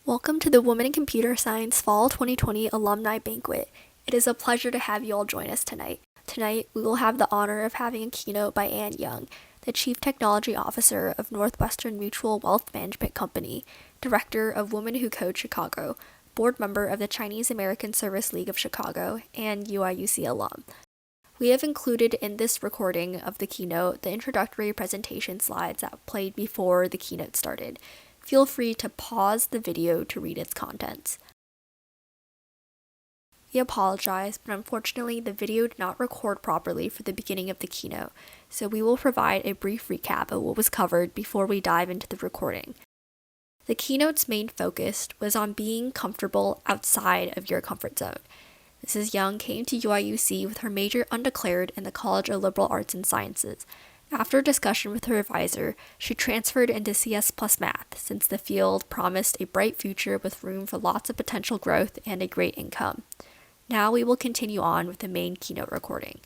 Welcome to the Women in Computer Science Fall 2020 Alumni Banquet. It is a pleasure to have you all join us tonight. Tonight, we will have the honor of having a keynote by Ann Yeung, the Chief Technology Officer of Northwestern Mutual Wealth Management Company, Director of Women Who Code Chicago, Board Member of the Chinese American Service League of Chicago, and UIUC Alum. We have included in this recording of the keynote the introductory presentation slides that played before the keynote started. Feel free to pause the video to read its contents. We apologize, but unfortunately the video did not record properly for the beginning of the keynote, so we will provide a brief recap of what was covered before we dive into the recording. The keynote's main focus was on being comfortable outside of your comfort zone. Mrs. Yeung came to UIUC with her major undeclared in the College of Liberal Arts and Sciences. After discussion with her advisor, she transferred into CS plus math, since the field promised a bright future with room for lots of potential growth and a great income. Now we will continue on with the main keynote recording.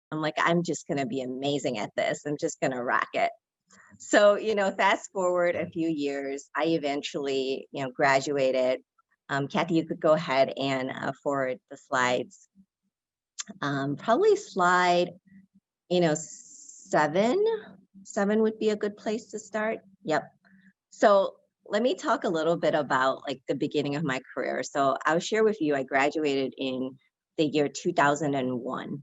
I'm just going to be amazing at this. I'm just going to rock it. So, fast forward a few years, I eventually, graduated. Kathy, you could go ahead and forward the slides. Probably slide, 7 would be a good place to start. Yep. So let me talk a little bit about the beginning of my career. So I'll share with you, I graduated in the year 2001.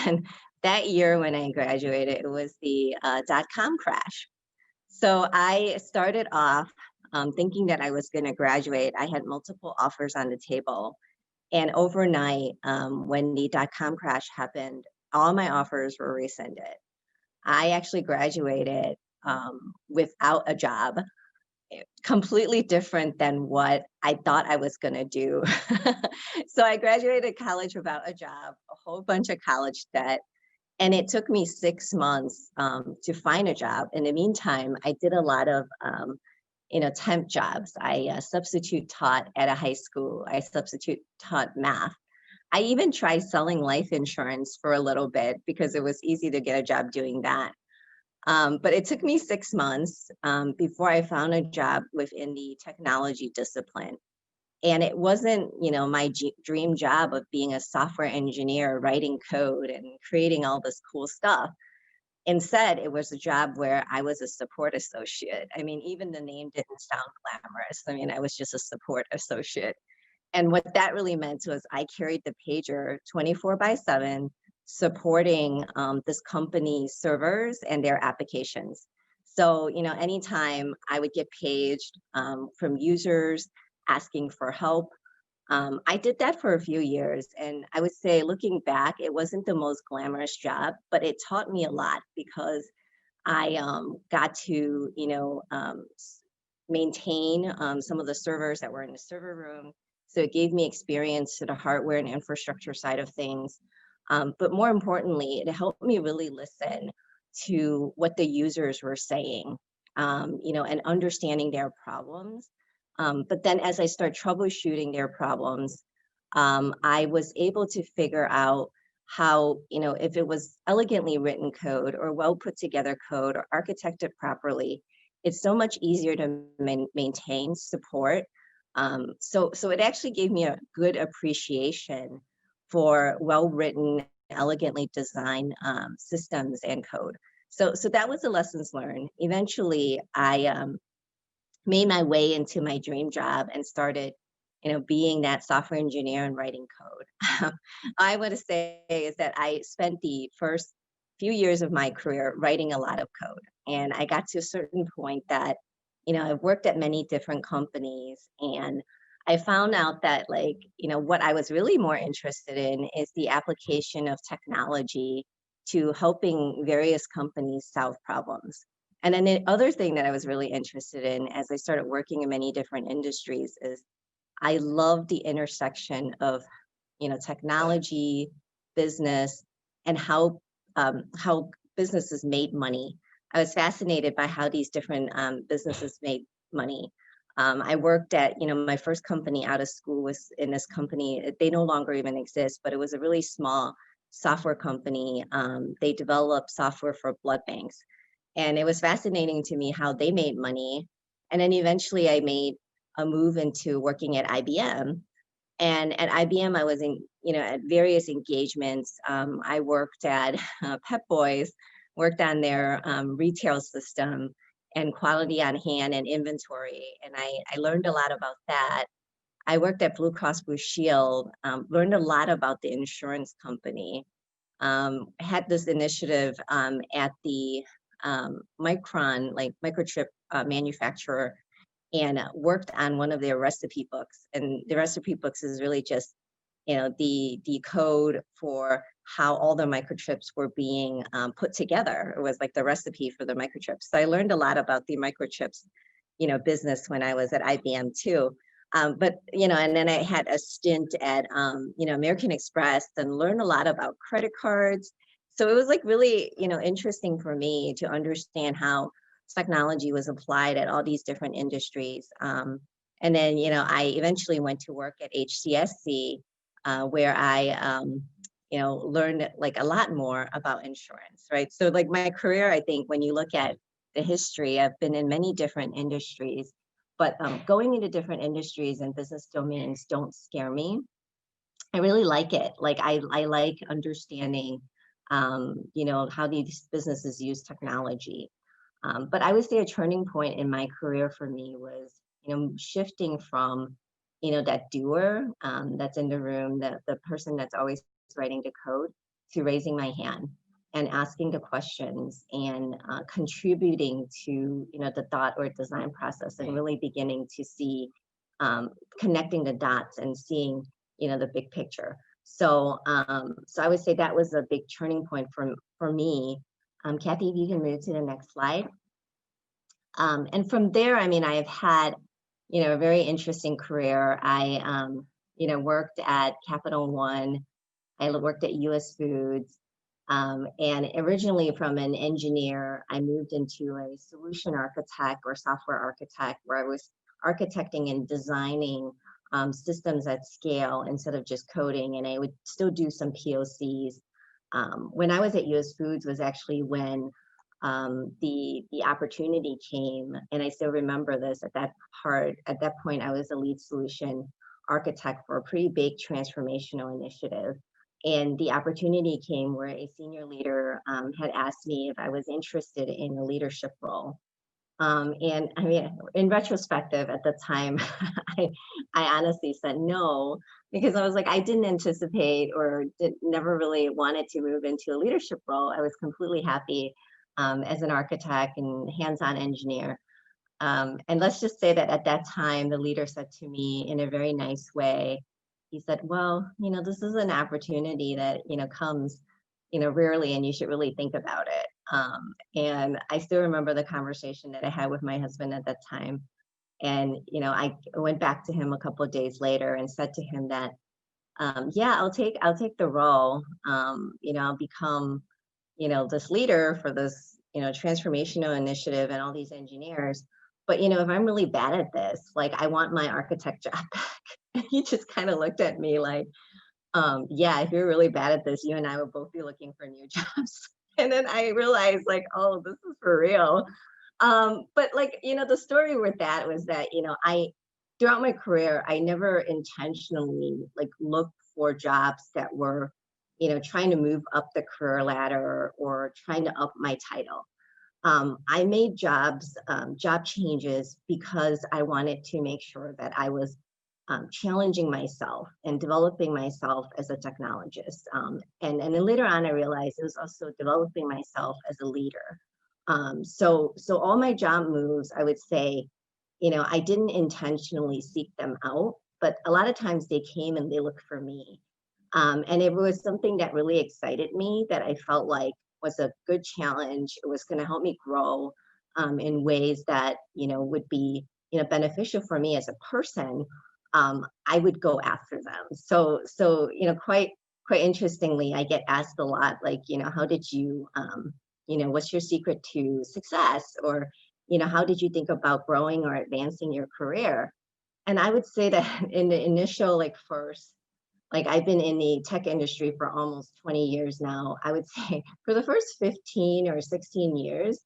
And that year when I graduated, it was the dot-com crash. So I started off thinking that I was going to graduate. I had multiple offers on the table. And overnight, when the dot-com crash happened, all my offers were rescinded. I actually graduated without a job, completely different than what I thought I was going to do. So I graduated college without a job, a whole bunch of college debt, and it took me 6 months to find a job. In the meantime, I did a lot of temp jobs. I substitute taught at a high school. I substitute taught math. I even tried selling life insurance for a little bit because it was easy to get a job doing that. But it took me 6 months before I found a job within the technology discipline. And it wasn't, my dream job of being a software engineer, writing code and creating all this cool stuff. Instead, it was a job where I was a support associate. I mean, even the name didn't sound glamorous. I mean, I was just a support associate. And what that really meant was I carried the pager 24/7, supporting this company's servers and their applications. So, anytime I would get paged from users asking for help, I did that for a few years. And I would say, looking back, it wasn't the most glamorous job, but it taught me a lot because I got to, maintain some of the servers that were in the server room. So it gave me experience to the hardware and infrastructure side of things. But more importantly, it helped me really listen to what the users were saying, and understanding their problems. But then as I start troubleshooting their problems, I was able to figure out how, if it was elegantly written code or well put together code or architected properly, it's so much easier to maintain support. So it actually gave me a good appreciation for well-written, elegantly designed systems and code. So that was the lessons learned. Eventually, I made my way into my dream job and started, being that software engineer and writing code. I would say is that I spent the first few years of my career writing a lot of code. And I got to a certain point that, I've worked at many different companies, and I found out that what I was really more interested in is the application of technology to helping various companies solve problems. And then the other thing that I was really interested in as I started working in many different industries is I love the intersection of, technology, business, and how businesses made money. I was fascinated by how these different businesses made money. I worked at, my first company out of school was in this company. They no longer even exist, but it was a really small software company. They developed software for blood banks. And it was fascinating to me how they made money. And then eventually I made a move into working at IBM. And at IBM, I was in, at various engagements. I worked at Pep Boys, worked on their retail system and quality on hand and inventory. And I learned a lot about that. I worked at Blue Cross Blue Shield, learned a lot about the insurance company. Had this initiative at the Micron, like microchip manufacturer, and worked on one of their recipe books. And the recipe books is really just, the code for how all the microchips were being put together. It was like the recipe for the microchips. So I learned a lot about the microchips, business when I was at IBM too. But, and then I had a stint at, American Express and learned a lot about credit cards. So it was like really, interesting for me to understand how technology was applied at all these different industries. And then, I eventually went to work at HCSC, where I, learned like a lot more about insurance, right? So like my career, I think when you look at the history, I've been in many different industries, but going into different industries and business domains don't scare me. I really like it. Like I like understanding, how these businesses use technology. But I would say a turning point in my career for me was, shifting from, that doer that's in the room, the person that's always writing the code, to raising my hand and asking the questions and contributing to, the thought or design process and really beginning to see, connecting the dots and seeing, the big picture. So, so I would say that was a big turning point for me. Kathy, if you can move to the next slide. And from there, I mean, I have had, a very interesting career. I, worked at Capital One. I worked at US Foods. And originally from an engineer, I moved into a solution architect or software architect where I was architecting and designing systems at scale instead of just coding. And I would still do some POCs. When I was at US Foods was actually when the opportunity came, and I still remember this at that point, I was a lead solution architect for a pretty big transformational initiative. And the opportunity came where a senior leader had asked me if I was interested in a leadership role. And I mean, in retrospective at the time, I honestly said no, because I was like, I didn't anticipate or never really wanted to move into a leadership role. I was completely happy as an architect and hands-on engineer. And let's just say that at that time, the leader said to me in a very nice way, he said, well, this is an opportunity that, comes, rarely, and you should really think about it. And I still remember the conversation that I had with my husband at that time. And, I went back to him a couple of days later and said to him that, yeah, I'll take the role. I'll become, this leader for this, transformational initiative and all these engineers. But, if I'm really bad at this, like, I want my architect job back. And he just kind of looked at me like, yeah, if you're really bad at this, you and I would both be looking for new jobs. And then I realized like, oh, this is for real. But like, the story with that was that, throughout my career, I never intentionally like looked for jobs that were, trying to move up the career ladder or trying to up my title. I made job changes because I wanted to make sure that I was challenging myself and developing myself as a technologist. And then later on, I realized it was also developing myself as a leader. So all my job moves, I would say, I didn't intentionally seek them out, but a lot of times they came and they looked for me. And it was something that really excited me that I felt like was a good challenge. It was going to help me grow in ways that, would be, beneficial for me as a person. I would go after them. So, quite interestingly, I get asked a lot, like, how did you, what's your secret to success? Or, how did you think about growing or advancing your career? And I would say that in the initial, like first, like I've been in the tech industry for almost 20 years now. I would say for the first 15 or 16 years,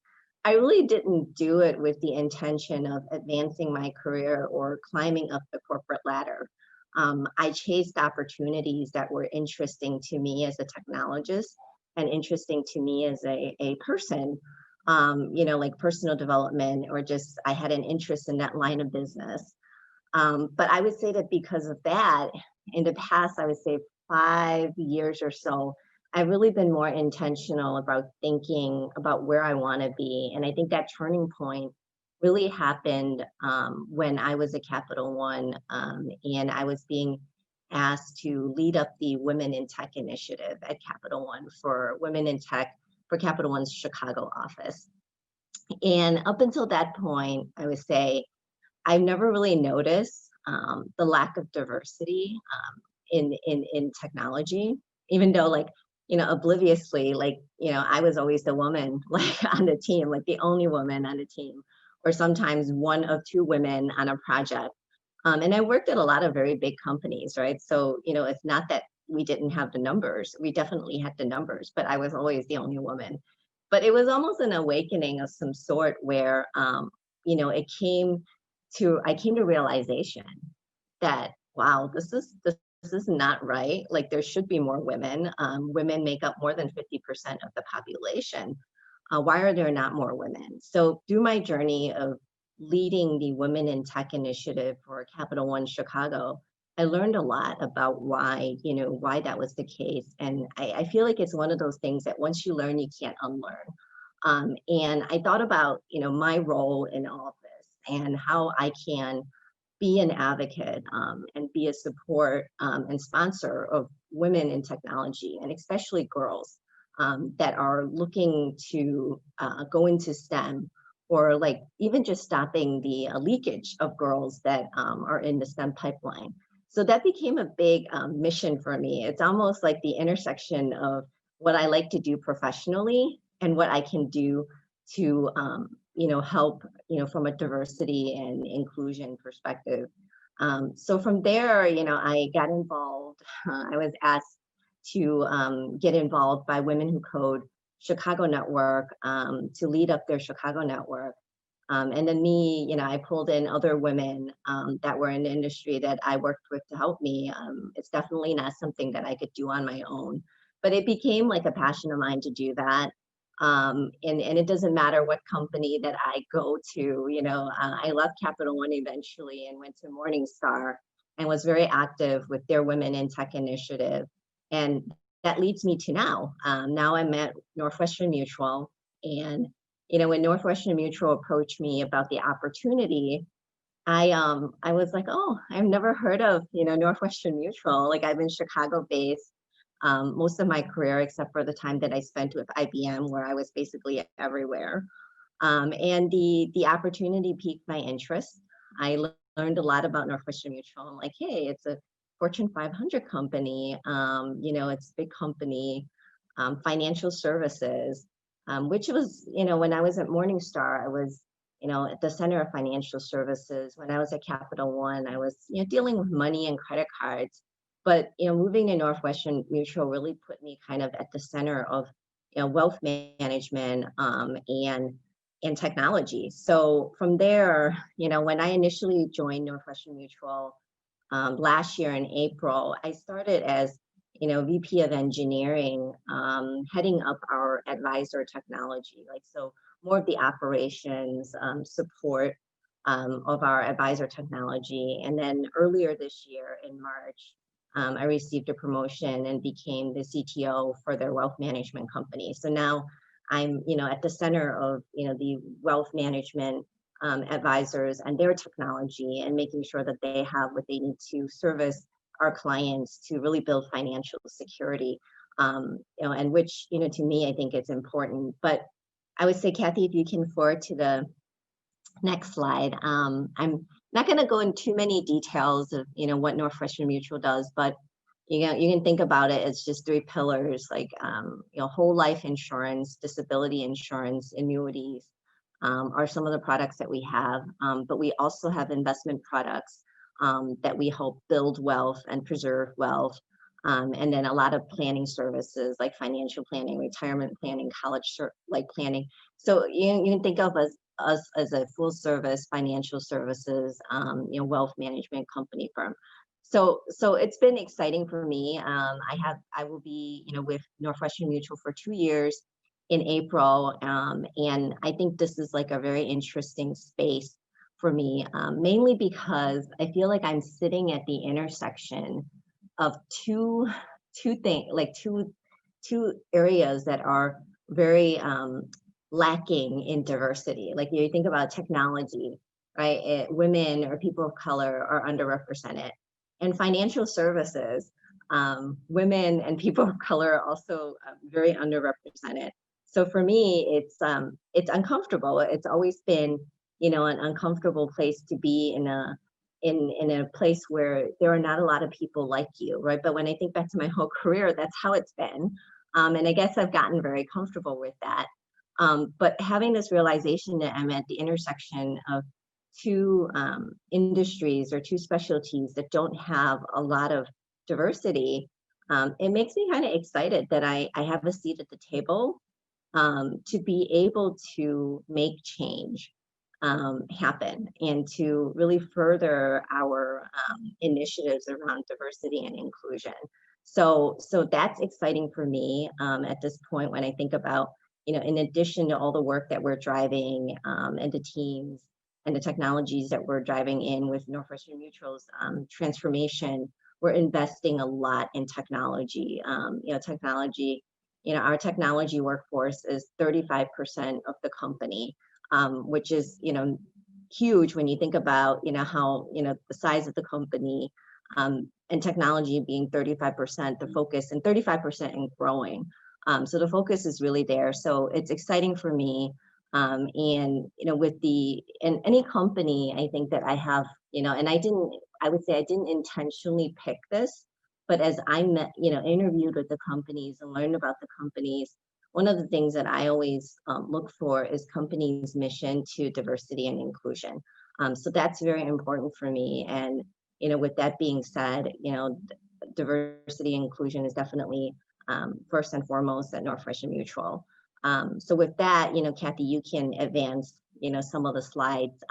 I really didn't do it with the intention of advancing my career or climbing up the corporate ladder. I chased opportunities that were interesting to me as a technologist and interesting to me as a person, like personal development, or just I had an interest in that line of business. But I would say that because of that, in the past, I would say 5 years or so, I've really been more intentional about thinking about where I want to be. And I think that turning point really happened when I was at Capital One, and I was being asked to lead up the Women in Tech initiative at Capital One for Women in Tech for Capital One's Chicago office. And up until that point, I would say I've never really noticed the lack of diversity in technology, even though obliviously, I was always the woman like on the team, like the only woman on the team, or sometimes one of two women on a project. And I worked at a lot of very big companies, right? So, it's not that we didn't have the numbers. We definitely had the numbers, but I was always the only woman. But it was almost an awakening of some sort where, it I came to realization that, wow, this is not right. Like there should be more women. Women make up more than 50% of the population. Why are there not more women? So through my journey of leading the Women in Tech initiative for Capital One Chicago, I learned a lot about why that was the case. And I feel like it's one of those things that once you learn, you can't unlearn. And I thought about, my role in all of this and how I can be an advocate and be a support and sponsor of women in technology, and especially girls that are looking to go into STEM, or like even just stopping the leakage of girls that are in the STEM pipeline. So that became a big mission for me. It's almost like the intersection of what I like to do professionally and what I can do to help, from a diversity and inclusion perspective. So from there, I got involved. I was asked to get involved by Women Who Code Chicago Network to lead up their Chicago network. And then me, I pulled in other women that were in the industry that I worked with to help me. It's definitely not something that I could do on my own, but it became like a passion of mine to do that. And it doesn't matter what company that I go to, I left Capital One eventually and went to Morningstar and was very active with their Women in Tech initiative. And that leads me to now. Now I'm at Northwestern Mutual. And, when Northwestern Mutual approached me about the opportunity, I was like, oh, I've never heard of, Northwestern Mutual. Like I've been Chicago based most of my career, except for the time that I spent with IBM, where I was basically everywhere. And the opportunity piqued my interest. I learned a lot about Northwestern Mutual. I'm like, hey, it's a Fortune 500 company. It's a big company, financial services, which was, when I was at Morningstar, I was, at the center of financial services. When I was at Capital One, I was, dealing with money and credit cards. But moving to Northwestern Mutual really put me kind of at the center of wealth management and technology. So from there, when I initially joined Northwestern Mutual last year in April, I started as VP of engineering, heading up our advisor technology, so more of the operations support of our advisor technology. And then earlier this year in March, I received a promotion and became the CTO for their wealth management company. So now I'm, at the center of, the wealth management advisors and their technology, and making sure that they have what they need to service our clients to really build financial security. And which, to me, I think it's important. But I would say, Kathy, if you can forward to the next slide. I'm not going to go into too many details of what Northwestern Mutual does, but you can think about it as just three pillars, like whole life insurance, disability insurance, annuities are some of the products that we have. But we also have investment products that we help build wealth and preserve wealth. And then a lot of planning services like financial planning, retirement planning, like planning. So you can think of us as a full service financial services, wealth management company firm. So it's been exciting for me. I will be, with Northwestern Mutual for 2 years in April. And I think this is like a very interesting space for me, mainly because I feel like I'm sitting at the intersection of two things, like two areas that are very lacking in diversity. Like you think about technology, right? Women or people of color are underrepresented, and financial services, women and people of color are also very underrepresented. So for me, it's uncomfortable. It's always been, an uncomfortable place to be in a place where there are not a lot of people like you, right? But when I think back to my whole career, that's how it's been. And I guess I've gotten very comfortable with that. But having this realization that I'm at the intersection of two industries or two specialties that don't have a lot of diversity, it makes me kind of excited that I have a seat at the table, to be able to make change happen and to really further our initiatives around diversity and inclusion. So that's exciting for me at this point when I think about, in addition to all the work that we're driving, and the teams and the technologies that we're driving in with Northwestern Mutual's transformation, we're investing a lot in technology. Technology, our technology workforce is 35% of the company, which is, huge when you think about, how, the size of the company, and technology being 35%, the focus, and 35% and growing. So the focus is really there. So it's exciting for me. And, in any company, I think that I have, and I would say I didn't intentionally pick this, but as I met, interviewed with the companies and learned about the companies, one of the things that I always look for is companies' mission to diversity and inclusion. So that's very important for me. And, with that being said, diversity and inclusion is definitely first and foremost at Northwestern Mutual. So with that, Kathy, you can advance, some of the slides,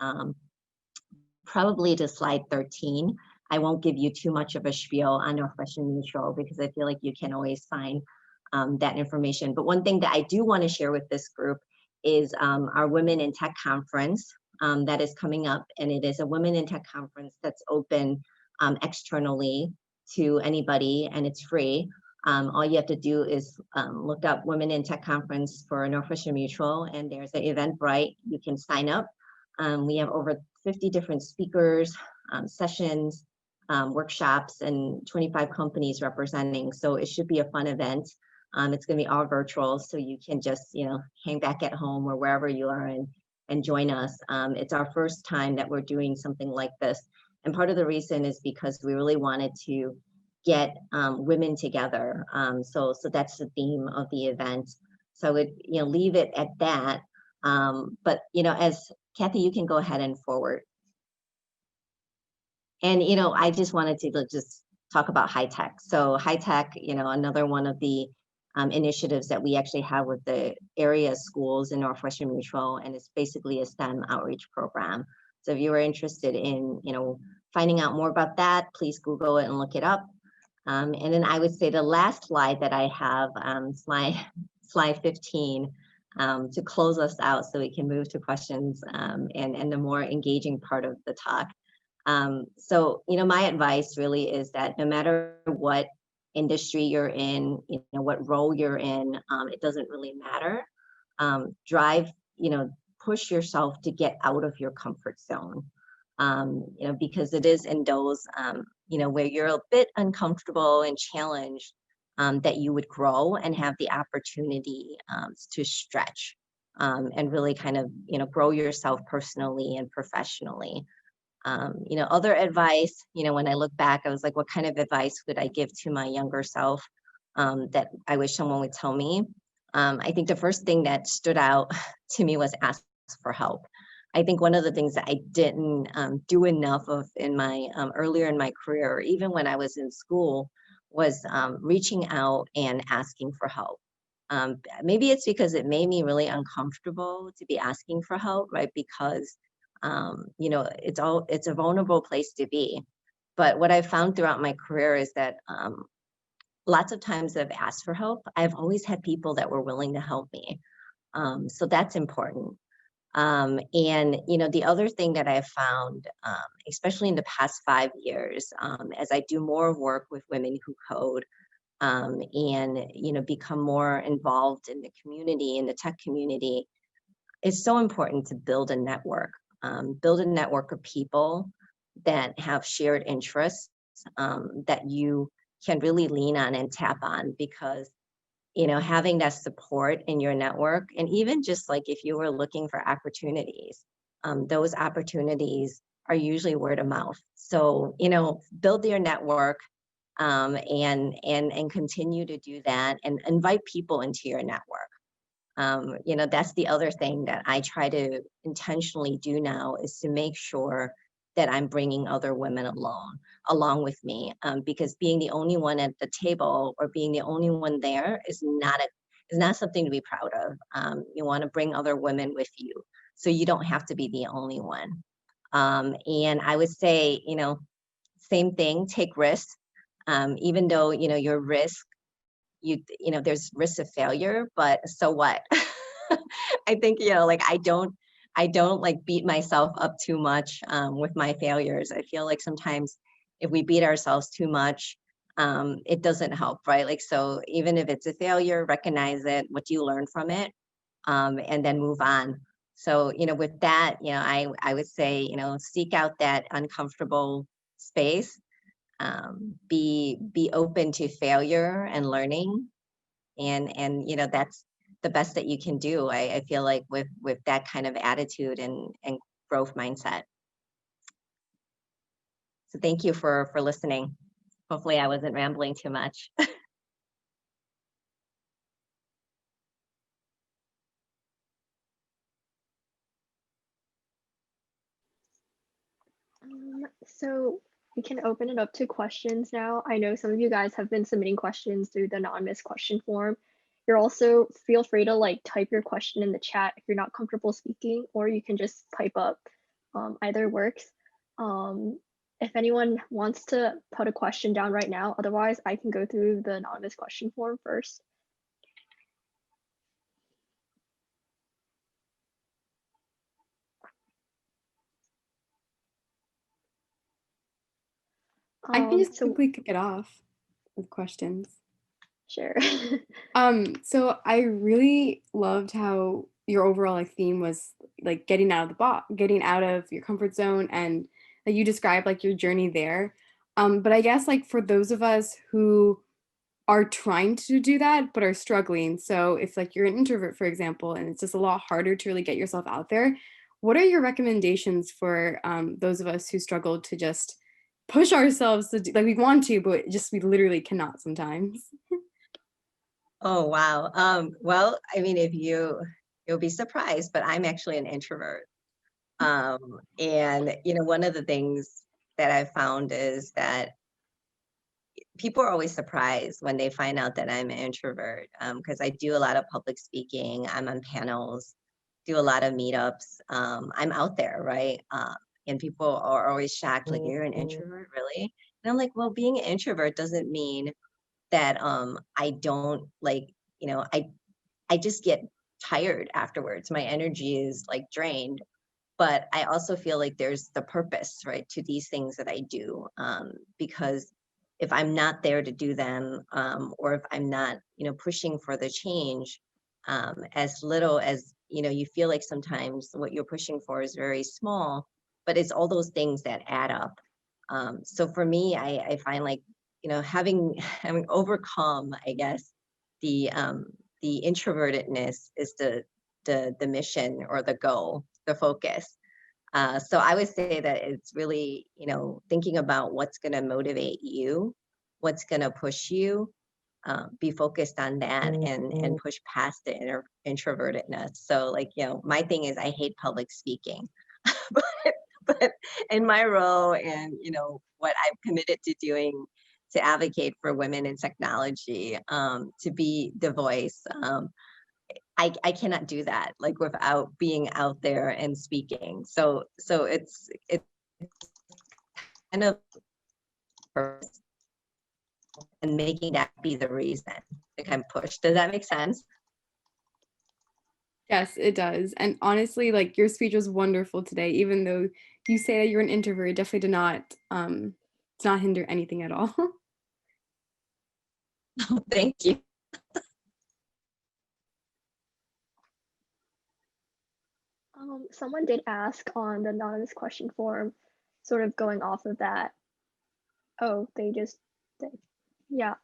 probably to slide 13. I won't give you too much of a spiel on Northwestern Mutual because I feel like you can always find that information. But one thing that I do want to share with this group is our Women in Tech conference that is coming up. And it is a Women in Tech conference that's open externally to anybody, and it's free. All you have to do is look up Women in Tech conference for Northwestern Mutual, and there's an Eventbrite. You can sign up. We have over 50 different speakers, sessions, workshops, and 25 companies representing. So it should be a fun event. It's going to be all virtual, so you can just, hang back at home or wherever you are and join us. It's our first time that we're doing something like this. And part of the reason is because we really wanted to get women together. So that's the theme of the event. So I would, leave it at that. But, as Kathy, you can go ahead and forward. And, I just wanted to just talk about high tech. So high tech, another one of the initiatives that we actually have with the area schools in Northwestern Mutual, and it's basically a STEM outreach program. So if you are interested in, finding out more about that, please Google it and look it up. And then I would say the last slide that I have, slide 15, to close us out so we can move to questions and the more engaging part of the talk. So, my advice really is that no matter what industry you're in, what role you're in, it doesn't really matter. Drive, push yourself to get out of your comfort zone, because it is in those, where you're a bit uncomfortable and challenged, that you would grow and have the opportunity to stretch and really kind of, grow yourself personally and professionally. Other advice, when I look back, I was like, what kind of advice would I give to my younger self that I wish someone would tell me? I think the first thing that stood out to me was ask for help. I think one of the things that I didn't do enough of in my earlier in my career, or even when I was in school, was reaching out and asking for help. Maybe it's because it made me really uncomfortable to be asking for help, right? Because it's a vulnerable place to be. But what I found throughout my career is that lots of times that I've asked for help, I've always had people that were willing to help me. So that's important. And the other thing that I've found, especially in the past 5 years, as I do more work with women who code, and become more involved in the community, in the tech community, it's so important to build a network of people that have shared interests, that you can really lean on and tap on, because having that support in your network, and even just like if you were looking for opportunities, those opportunities are usually word of mouth. So build your network, and continue to do that, and invite people into your network. That's the other thing that I try to intentionally do now, is to make sure that I'm bringing other women along with me, because being the only one at the table or being the only one there is not something to be proud of. You want to bring other women with you, so you don't have to be the only one. And I would say, same thing, take risks. Even though your risk, there's risk of failure, but so what? I think like I don't like beat myself up too much with my failures. I feel like sometimes if we beat ourselves too much, it doesn't help, right? Like, so even if it's a failure, recognize it. What do you learn from it? And then move on. So with that, I would say seek out that uncomfortable space. Be open to failure and learning, and that's the best that you can do. I feel like with that kind of attitude and growth mindset. So thank you for listening. Hopefully I wasn't rambling too much. So we can open it up to questions now. I know some of you guys have been submitting questions through the anonymous question form. You're also feel free to like type your question in the chat if you're not comfortable speaking, or you can just pipe up. Either works. If anyone wants to put a question down right now, otherwise I can go through the anonymous question form first. I can just quickly kick it off with questions. Sure. So I really loved how your overall like theme was like getting out of the box, getting out of your comfort zone, and like you described like your journey there. But I guess like for those of us who are trying to do that but are struggling, so if like you're an introvert, for example, and it's just a lot harder to really get yourself out there, what are your recommendations for those of us who struggle to just push ourselves to do, like we want to, but just we literally cannot sometimes? Oh, wow. Well, I mean, you'll be surprised, but I'm actually an introvert. And one of the things that I've found is that people are always surprised when they find out that I'm an introvert, because I do a lot of public speaking. I'm on panels, do a lot of meetups. I'm out there, right? And people are always shocked, like, you're an introvert, really? And I'm like, well, being an introvert doesn't mean that I don't like, I just get tired afterwards. My energy is like drained. But I also feel like there's the purpose, right, to these things that I do, because if I'm not there to do them, or if I'm not, pushing for the change, as little as, you feel like sometimes what you're pushing for is very small, but it's all those things that add up. So for me, I find like, having overcome, I guess, the introvertedness is the mission or the goal, the focus. So I would say that it's really, thinking about what's going to motivate you, what's going to push you, be focused on that, and push past the introvertedness. So like, my thing is I hate public speaking, but in my role and, what I'm committed to doing, to advocate for women in technology, to be the voice. I cannot do that like without being out there and speaking. So it's kind of and making that be the reason to kind of push. Does that make sense? Yes, it does. And honestly, like your speech was wonderful today, even though you say that you're an introvert, it definitely did not hinder anything at all. Thank you. Someone did ask on the anonymous question form, sort of going off of that. Oh, they just did. Yeah.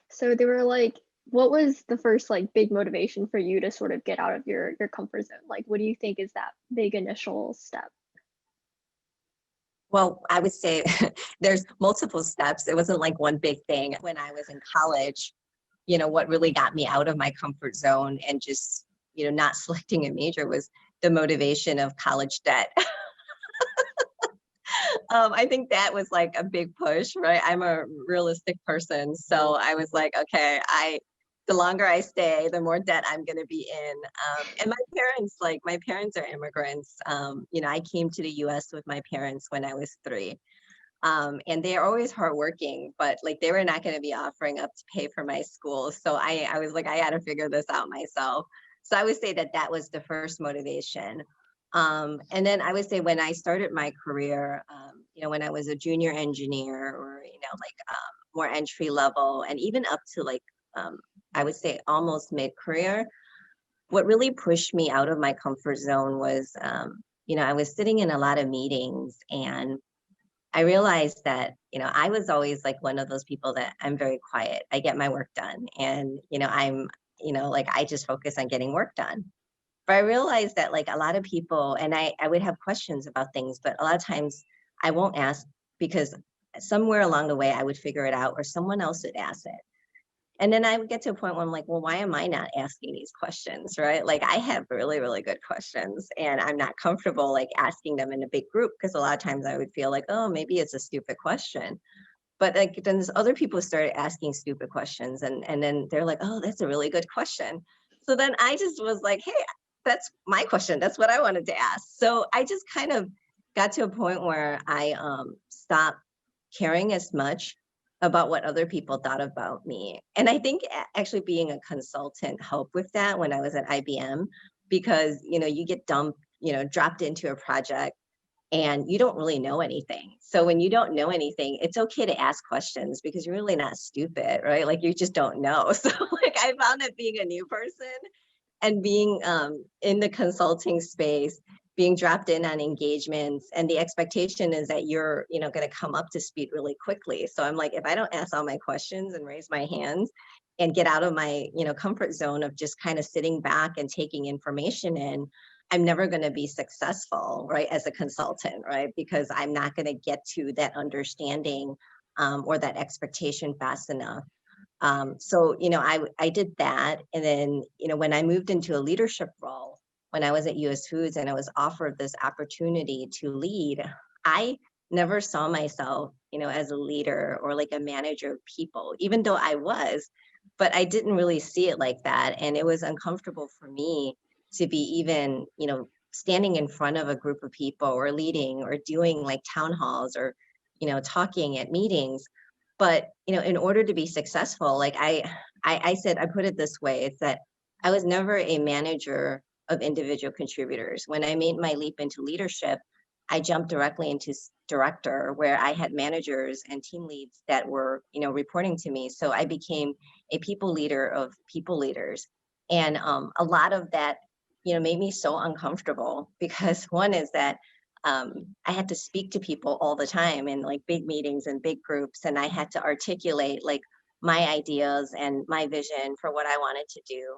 So they were like, what was the first like big motivation for you to sort of get out of your comfort zone? Like, what do you think is that big initial step? Well, I would say there's multiple steps. It wasn't like one big thing. When I was in college, what really got me out of my comfort zone and just, not selecting a major was the motivation of college debt. I think that was like a big push, right? I'm a realistic person. So I was like, okay, the longer I stay, the more debt I'm going to be in. And my parents are immigrants. I came to the US with my parents when I was 3. And they're always hardworking, but like they were not going to be offering up to pay for my school. So I was like, I got to figure this out myself. So I would say that was the first motivation. And then I would say when I started my career, when I was a junior engineer or, more entry level and even up to like, I would say almost mid-career, what really pushed me out of my comfort zone was, I was sitting in a lot of meetings and I realized that, I was always like one of those people that I'm very quiet. I get my work done and, I'm, like I just focus on getting work done. But I realized that like a lot of people, and I would have questions about things, but a lot of times I won't ask because somewhere along the way I would figure it out or someone else would ask it. And then I would get to a point where I'm like, well, why am I not asking these questions, right? Like I have really, really good questions and I'm not comfortable like asking them in a big group because a lot of times I would feel like, oh, maybe it's a stupid question. But like then there's other people started asking stupid questions and then they're like, oh, that's a really good question. So then I just was like, hey, that's my question. That's what I wanted to ask. So I just kind of got to a point where I stopped caring as much about what other people thought about me. And I think actually being a consultant helped with that when I was at IBM, because, you get dumped, dropped into a project and you don't really know anything. So when you don't know anything, it's okay to ask questions because you're really not stupid, right? Like you just don't know. So like I found that being a new person and being in the consulting space, being dropped in on engagements, and the expectation is that you're, going to come up to speed really quickly. So I'm like, if I don't ask all my questions and raise my hands and get out of my, comfort zone of just kind of sitting back and taking information in, I'm never going to be successful, right, as a consultant, right? Because I'm not going to get to that understanding or that expectation fast enough. So, I did that. And then, when I moved into a leadership role, when I was at US Foods and I was offered this opportunity to lead, I never saw myself, as a leader or like a manager of people, even though I was, but I didn't really see it like that. And it was uncomfortable for me to be even, standing in front of a group of people or leading or doing like town halls or, talking at meetings. But, in order to be successful, like I said, I put it this way, it's that I was never a manager of individual contributors. When I made my leap into leadership, I jumped directly into director where I had managers and team leads that were, reporting to me. So I became a people leader of people leaders. And a lot of that, made me so uncomfortable because one is that I had to speak to people all the time in like big meetings and big groups. And I had to articulate like my ideas and my vision for what I wanted to do.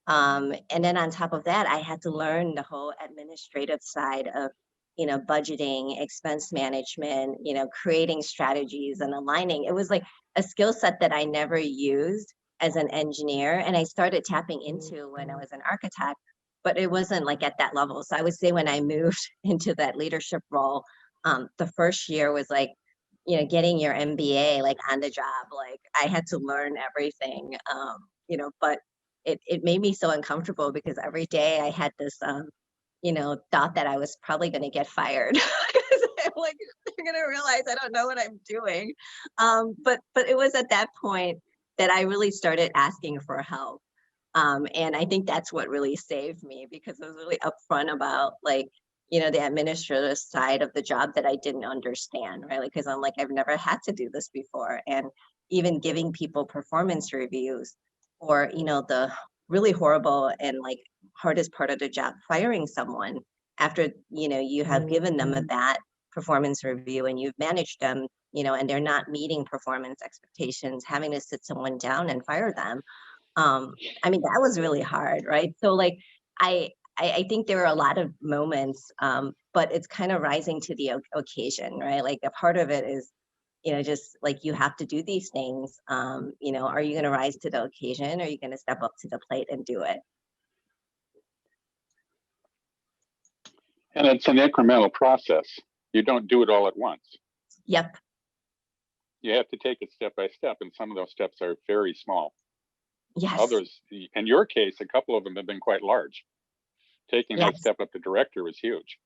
And then on top of that, I had to learn the whole administrative side of, budgeting, expense management, creating strategies and aligning. It was like a skill set that I never used as an engineer. And I started tapping into when I was an architect, but it wasn't like at that level. So I would say when I moved into that leadership role, the first year was like you know, getting your MBA like on the job, like I had to learn everything, you know, but it made me so uncomfortable because every day I had this, you know, thought that I was probably going to get fired. Because I'm like, they're going to realize I don't know what I'm doing. But it was at that point that I really started asking for help. And I think that's what really saved me because I was really upfront about like, you know, the administrative side of the job that I didn't understand, right? Like, because I'm like, I've never had to do this before. And even giving people performance reviews or, you know, the really horrible and like hardest part of the job, firing someone after, you know, you have given them a bad performance review and you've managed them, you know, and they're not meeting performance expectations, having to sit someone down and fire them. I mean, that was really hard, right? So like, I think there were a lot of moments, but it's kind of rising to the occasion, right? Like a part of it is, you know, just like you have to do these things. You know, are you going to rise to the occasion? Or are you going to step up to the plate and do it? And it's an incremental process. You don't do it all at once. Yep. You have to take it step by step, and some of those steps are very small. Yes. Others, in your case, a couple of them have been quite large. Taking that Yes. step up to director was huge.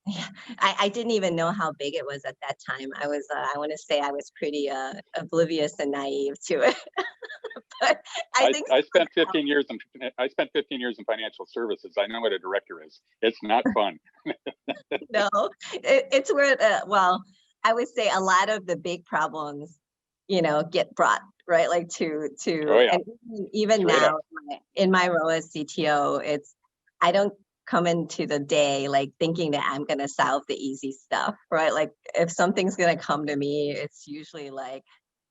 Yeah, I didn't even know how big it was at that time. I was, I want to say I was pretty oblivious and naive to it. But I think I spent 15 years in financial services. I know what a director is. It's not fun. no, it's where well, I would say a lot of the big problems, you know, get brought right, like to Oh, yeah. and even Straight now up. in my role as CTO, it's I don't come into the day like thinking that I'm going to solve the easy stuff, right? Like if something's going to come to me, it's usually like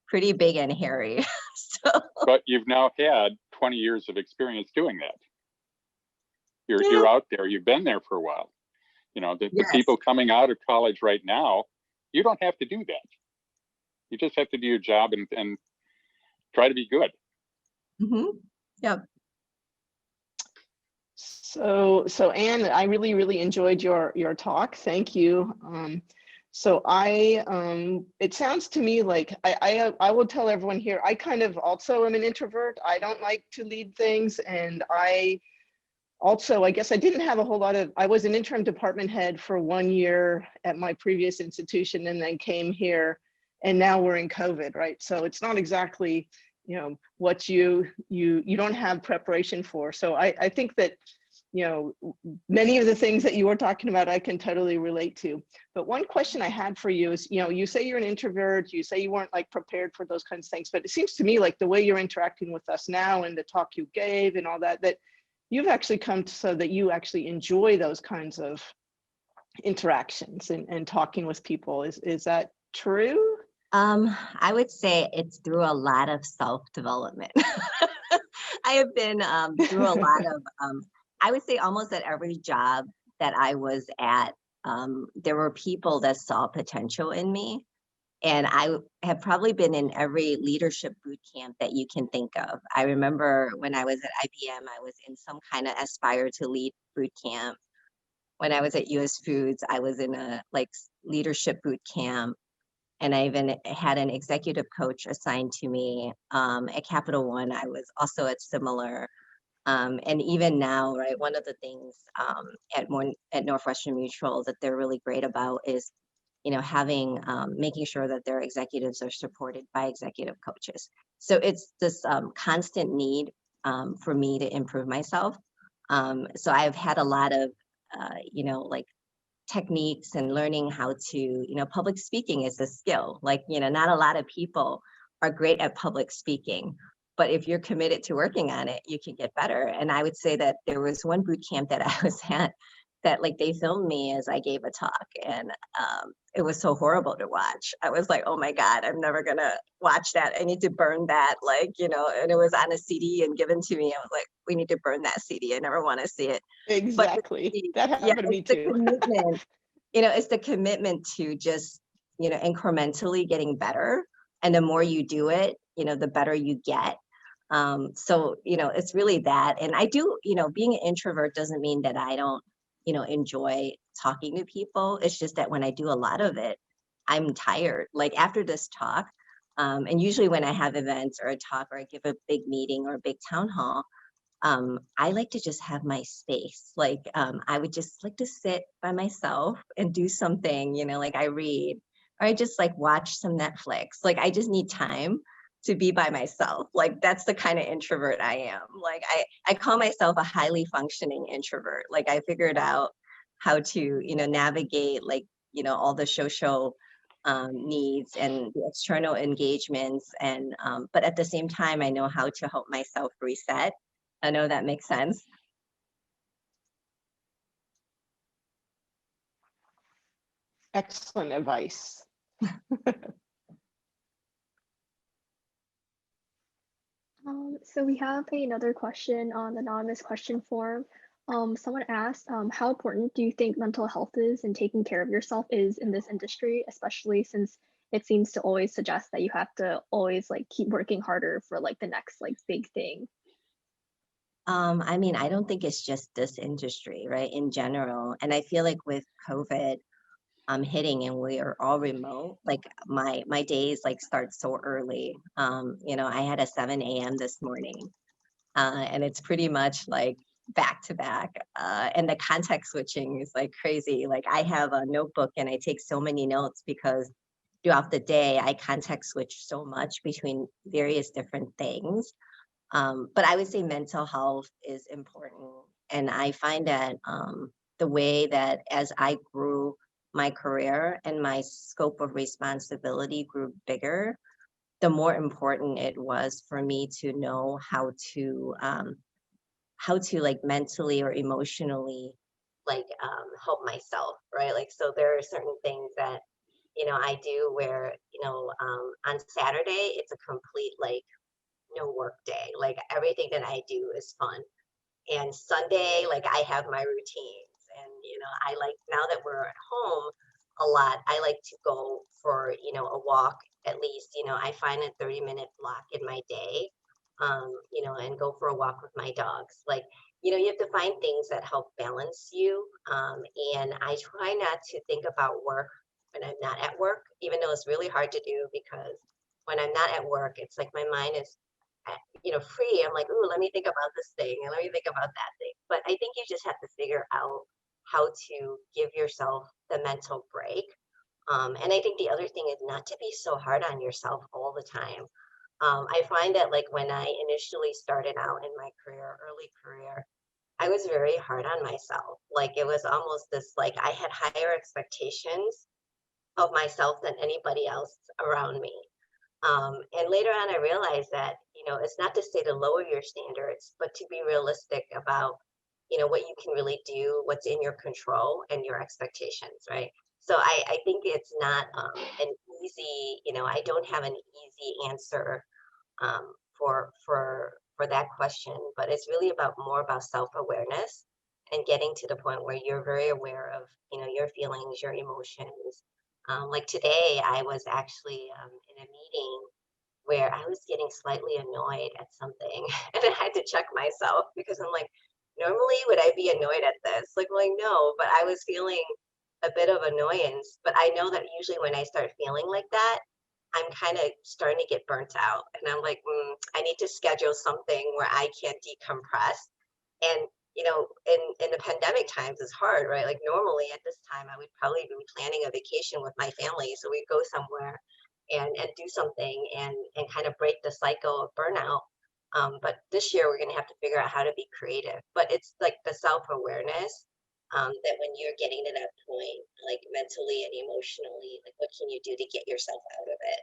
pretty big and hairy. So But you've now had 20 years of experience doing that. yeah. You're out there. You've been there for a while. You know, the Yes. people coming out of college right now, you don't have to do that. You just have to do your job and try to be good. Mm-hmm. Yep. So Ann, I really enjoyed your talk. Thank you. So it sounds to me like I will tell everyone here, I kind of also am an introvert. I don't like to lead things, and I guess I didn't have a whole lot of, I was an interim department head for 1 year at my previous institution and then came here, and now we're in COVID, right? So it's not exactly, you know, what you don't have preparation for. So I think that, you know, many of the things that you were talking about, I can totally relate to. But one question I had for you is, you know, you say you're an introvert, you say you weren't like prepared for those kinds of things, but it seems to me like the way you're interacting with us now and the talk you gave and all that, that you've actually come to so that you actually enjoy those kinds of interactions and talking with people. Is that true? I would say it's through a lot of self-development. I have been through a lot of, I would say almost at every job that I was at, there were people that saw potential in me. And I have probably been in every leadership boot camp that you can think of. I remember when I was at IBM, I was in some kind of aspire to lead boot camp. When I was at US Foods, I was in a like leadership boot camp. And I even had an executive coach assigned to me. At Capital One, I was also at similar. And even now, right, one of the things at Northwestern Mutual that they're really great about is, you know, having making sure that their executives are supported by executive coaches. So it's this constant need for me to improve myself. So I've had a lot of, you know, like techniques and learning how to, you know, public speaking is a skill. Like, you know, not a lot of people are great at public speaking, but if you're committed to working on it, you can get better. And I would say that there was one boot camp that I was at that like they filmed me as I gave a talk, and it was so horrible to watch. I was like, oh my God, I'm never gonna watch that. I need to burn that, like, you know, and it was on a CD and given to me. I was like, we need to burn that CD. I never want to see it. Exactly. That happened to me too. Commitment, you know, it's the commitment to just, you know, incrementally getting better. And the more you do it, you know, the better you get. So, you know, it's really that. And I do, you know, being an introvert doesn't mean that I don't, you know, enjoy talking to people. It's just that when I do a lot of it, I'm tired. Like after this talk, and usually when I have events or a talk or I give a big meeting or a big town hall, I like to just have my space. Like I would just like to sit by myself and do something, you know, like I read or I just like watch some Netflix. Like I just need time to be by myself. Like that's the kind of introvert I am. Like I call myself a highly functioning introvert. Like I figured out how to, you know, navigate like, you know, all the social needs and the external engagements. And, but at the same time, I know how to help myself reset. I know that makes sense. Excellent advice. So we have another question on the anonymous question form. Someone asked, how important do you think mental health is and taking care of yourself is in this industry, especially since it seems to always suggest that you have to always like keep working harder for like the next like big thing. I mean, I don't think it's just this industry, right? In general. And I feel like with COVID hitting and we are all remote, like my days like start so early. You know, I had a 7 a.m. this morning. And it's pretty much like back to back. And the context switching is like crazy. Like I have a notebook and I take so many notes because throughout the day I context switch so much between various different things. But I would say mental health is important. And I find that the way that as I grew my career and my scope of responsibility grew bigger, the more important it was for me to know how to like mentally or emotionally like help myself, right? Like so there are certain things that you know I do where you know on Saturday it's a complete like no work day. Like everything that I do is fun. And Sunday, like I have my routines. And you know, I like now that we're at home a lot, I like to go for, you know, a walk at least, you know, I find a 30-minute block in my day. You know, and go for a walk with my dogs. Like, you know, you have to find things that help balance you. And I try not to think about work when I'm not at work, even though it's really hard to do because when I'm not at work, it's like my mind is you know, free. I'm like, ooh, let me think about this thing and let me think about that thing. But I think you just have to figure out how to give yourself the mental break. And I think the other thing is not to be so hard on yourself all the time. I find that like when I initially started out in my career, early career, I was very hard on myself. Like it was almost this like I had higher expectations of myself than anybody else around me. And later on, I realized that, you know, it's not to say to lower your standards, but to be realistic about, you know, what you can really do, what's in your control and your expectations, right? So I think it's not an easy, you know, I don't have an easy answer for that question, but it's really about more about self-awareness and getting to the point where you're very aware of, you know, your feelings, your emotions. Like today, I was actually in a meeting where I was getting slightly annoyed at something, and I had to check myself because I'm like, normally would I be annoyed at this? Like, well, like, no, but I was feeling a bit of annoyance. But I know that usually when I start feeling like that, I'm kind of starting to get burnt out, and I'm like, I need to schedule something where I can decompress. And you know, in the pandemic times, it's hard, right? Like normally at this time, I would probably be planning a vacation with my family, so we'd go somewhere and do something and kind of break the cycle of burnout. But this year, we're going to have to figure out how to be creative. But it's like the self awareness that when you're getting to that point, like mentally and emotionally, like what can you do to get yourself out of it?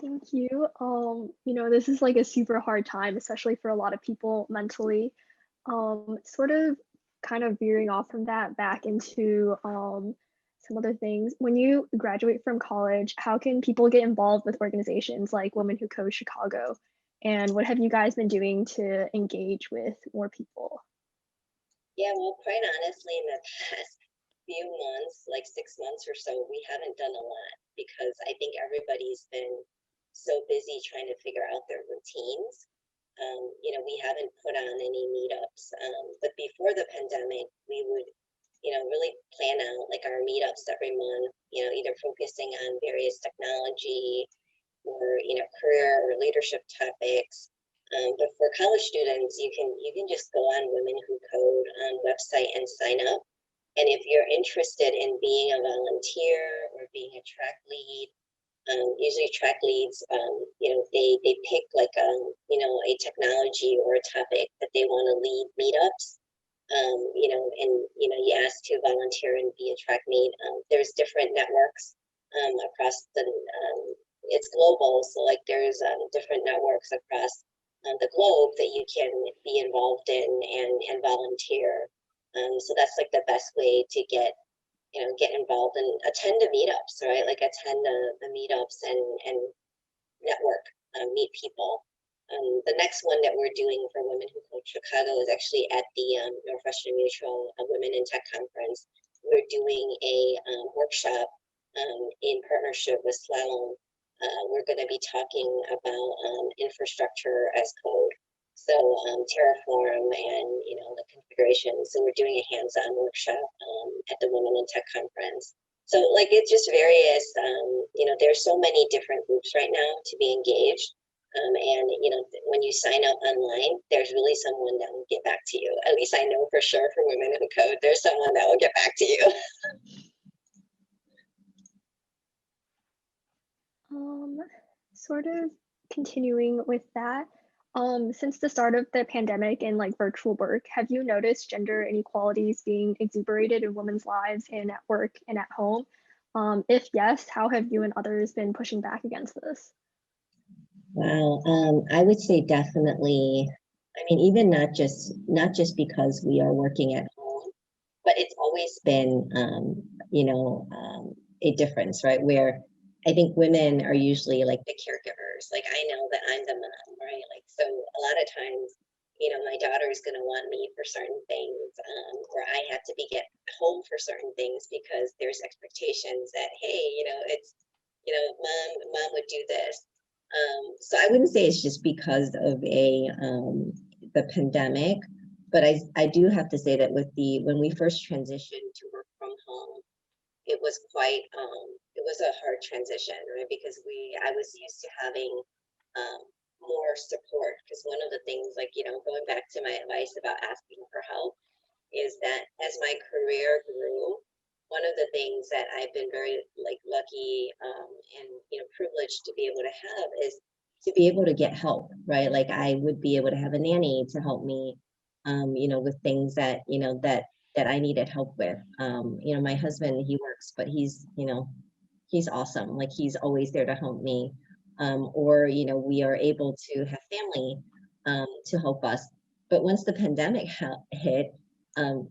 Thank you. You know, this is like a super hard time, especially for a lot of people mentally. Sort of kind of veering off from that back into some other things. When you graduate from college, how can people get involved with organizations like Women Who Code Chicago? And what have you guys been doing to engage with more people? Yeah, well, quite honestly, in the past few months, like 6 months or so, we haven't done a lot because I think everybody's been so busy trying to figure out their routines. We haven't put on any meetups, but before the pandemic, we would, really plan out like our meetups every month, either focusing on various technology or, career or leadership topics. But for college students, you can just go on Women Who Code website and sign up. And if you're interested in being a volunteer or being a track lead, usually track leads, they pick like, a technology or a topic that they want to lead meetups, and you ask to volunteer and be a track lead. There's different networks across it's global, so like there's different networks across the globe that you can be involved in and volunteer. So that's like the best way to get involved and attend the meetups, right? Like attend the meetups and network, meet people. The next one that we're doing for Women Who Code Chicago is actually at the Northwestern Mutual Women in Tech Conference. We're doing a workshop in partnership with Slalom. We're going to be talking about infrastructure as code. So Terraform and the configuration. So we're doing a hands-on workshop at the Women in Tech Conference. So like it's just various, there's so many different groups right now to be engaged. And when you sign up online, there's really someone that will get back to you. At least I know for sure for Women in Code, there's someone that will get back to you. Sort of continuing with that, since the start of the pandemic and like virtual work, have you noticed gender inequalities being exuberated in women's lives and at work and at home? If yes, how have you and others been pushing back against this? Wow, I would say definitely. I mean, even not just because we are working at home, but it's always been, a difference, right? Where I think women are usually like the caregivers. Like I know that I'm the mom, right? Like so, a lot of times, my daughter is going to want me for certain things, or I have to be get home for certain things because there's expectations that hey, it's mom would do this. So I wouldn't say it's just because of the pandemic, but I do have to say that when we first transitioned to work from home, it was quite it was a hard transition, right? Because I was used to having more support, because one of the things, like going back to my advice about asking for help, is that as my career grew, one of the things that I've been very like lucky and privileged to be able to have is to be able to get help, right? Like I would be able to have a nanny to help me, with things that I needed help with. My husband, he works, but he's awesome. Like he's always there to help me. Or we are able to have family to help us. But once the pandemic hit, um,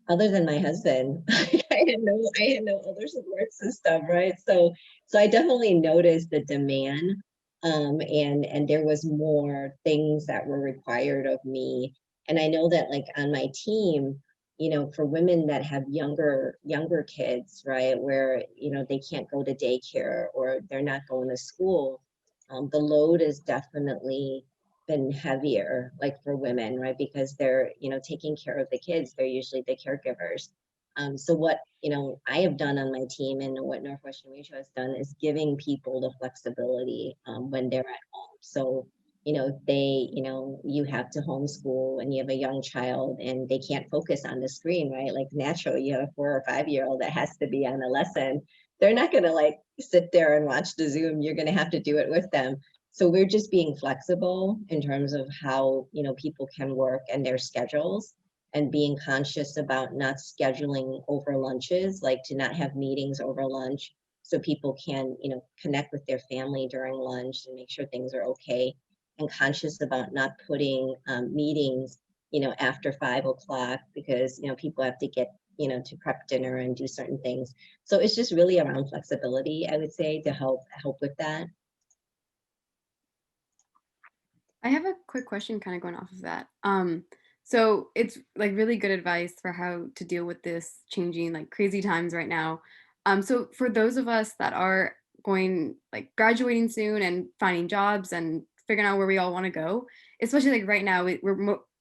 other than my husband, I had no other support system, right? So I definitely noticed the demand, and there was more things that were required of me. And I know that like on my team, for women that have younger kids, right, where they can't go to daycare or they're not going to school, the load is definitely been heavier, like for women, right? Because they're, taking care of the kids. They're usually the caregivers. So what, I have done on my team and what Northwestern Mutual has done is giving people the flexibility when they're at home. So, if they, you have to homeschool and you have a young child and they can't focus on the screen, right? Like naturally, you have a 4 or 5-year-old that has to be on a lesson. They're not going to like sit there and watch the Zoom. You're going to have to do it with them. So we're just being flexible in terms of how, people can work and their schedules, and being conscious about not scheduling over lunches, like to not have meetings over lunch so people can, connect with their family during lunch and make sure things are okay, and conscious about not putting meetings, after 5 o'clock because, people have to get, to prep dinner and do certain things. So it's just really around flexibility, I would say, to help with that. I have a quick question kind of going off of that. So it's like really good advice for how to deal with this changing like crazy times right now. So for those of us that are going like graduating soon and finding jobs and figuring out where we all want to go, especially like right now,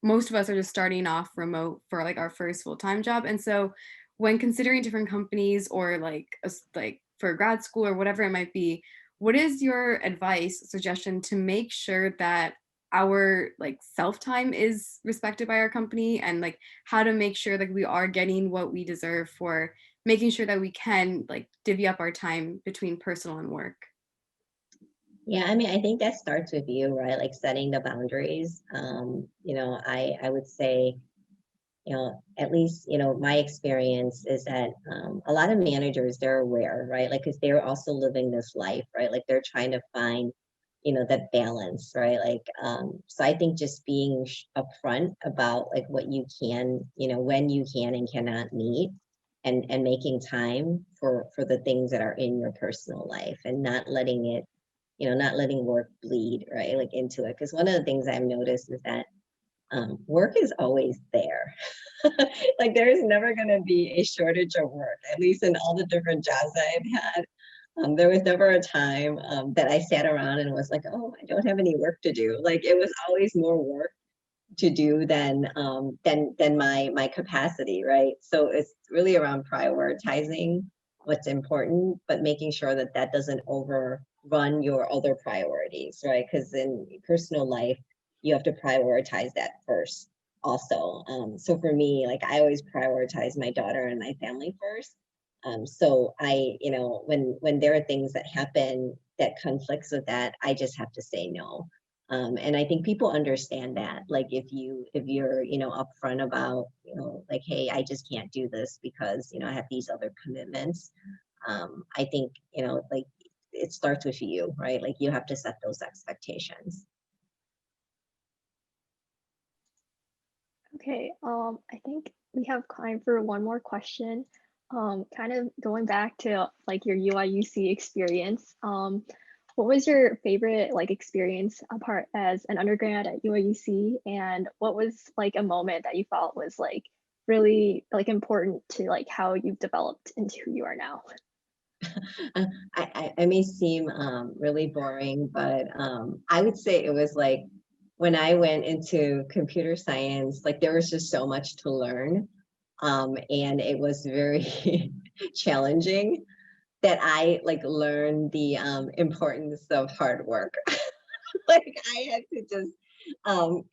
most of us are just starting off remote for like our first full-time job. And so when considering different companies or like like for grad school or whatever it might be, what is your advice, suggestion to make sure that our like self time is respected by our company, and like how to make sure that we are getting what we deserve for making sure that we can like divvy up our time between personal and work? Yeah, I mean, I think that starts with you, right? Like setting the boundaries. I would say, at least, my experience is that a lot of managers, they're aware, right? Like, because they're also living this life, right? Like they're trying to find, that balance, right? Like, so I think just being upfront about like what you can, when you can and cannot meet, and making time for the things that are in your personal life, and not letting it, not letting work bleed, right? Like into it. Because one of the things I've noticed is that work is always there. Like there's never going to be a shortage of work, at least in all the different jobs that I've had. There was never a time that I sat around and was like, oh, I don't have any work to do. Like it was always more work to do than my capacity, right? So it's really around prioritizing what's important, but making sure that that doesn't overrun your other priorities, right? Because in personal life, you have to prioritize that first also. So for me, like I always prioritize my daughter and my family first. So when there are things that happen that conflicts with that, I just have to say no. And I think people understand that. Like if you're upfront about, like, hey, I just can't do this because I have these other commitments. I think like it starts with you, right? Like you have to set those expectations. Okay, I think we have time for one more question. Kind of going back to like your UIUC experience. What was your favorite like experience apart as an undergrad at UIUC, and what was like a moment that you felt was like really like important to like how you've developed into who you are now? I may seem really boring, but I would say it was like when I went into computer science, like there was just so much to learn. And it was very challenging that I like learned the importance of hard work. Like I had to just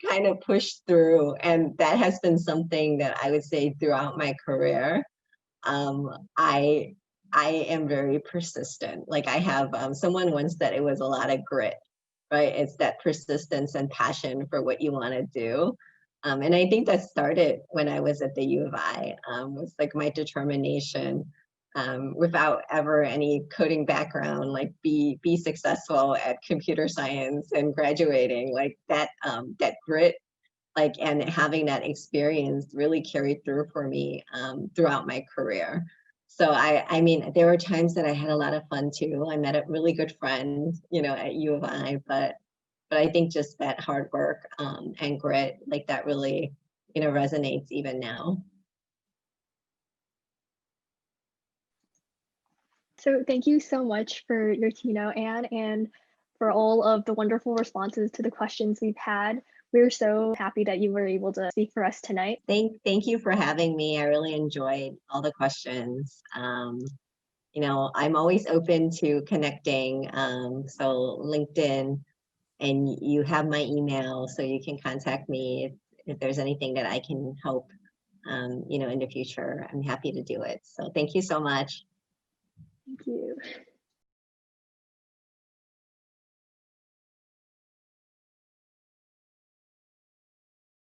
kind of push through, and that has been something that I would say throughout my career. Um, I I am very persistent. Like I have someone once said it was a lot of grit, right? It's that persistence and passion for what you want to do. And I think that started when I was at the U of I. Was like my determination, without ever any coding background, like be successful at computer science and graduating. Like that grit, like, and having that experience really carried through for me throughout my career. So I mean, there were times that I had a lot of fun too. I met a really good friend, at U of I, but I think just that hard work and grit, like that really, resonates even now. So thank you so much for your keynote, Anne, and for all of the wonderful responses to the questions we've had. We're so happy that you were able to speak for us tonight. Thank you for having me. I really enjoyed all the questions. I'm always open to connecting. So LinkedIn, and you have my email, so you can contact me if there's anything that I can help, in the future. I'm happy to do it. So thank you so much. Thank you.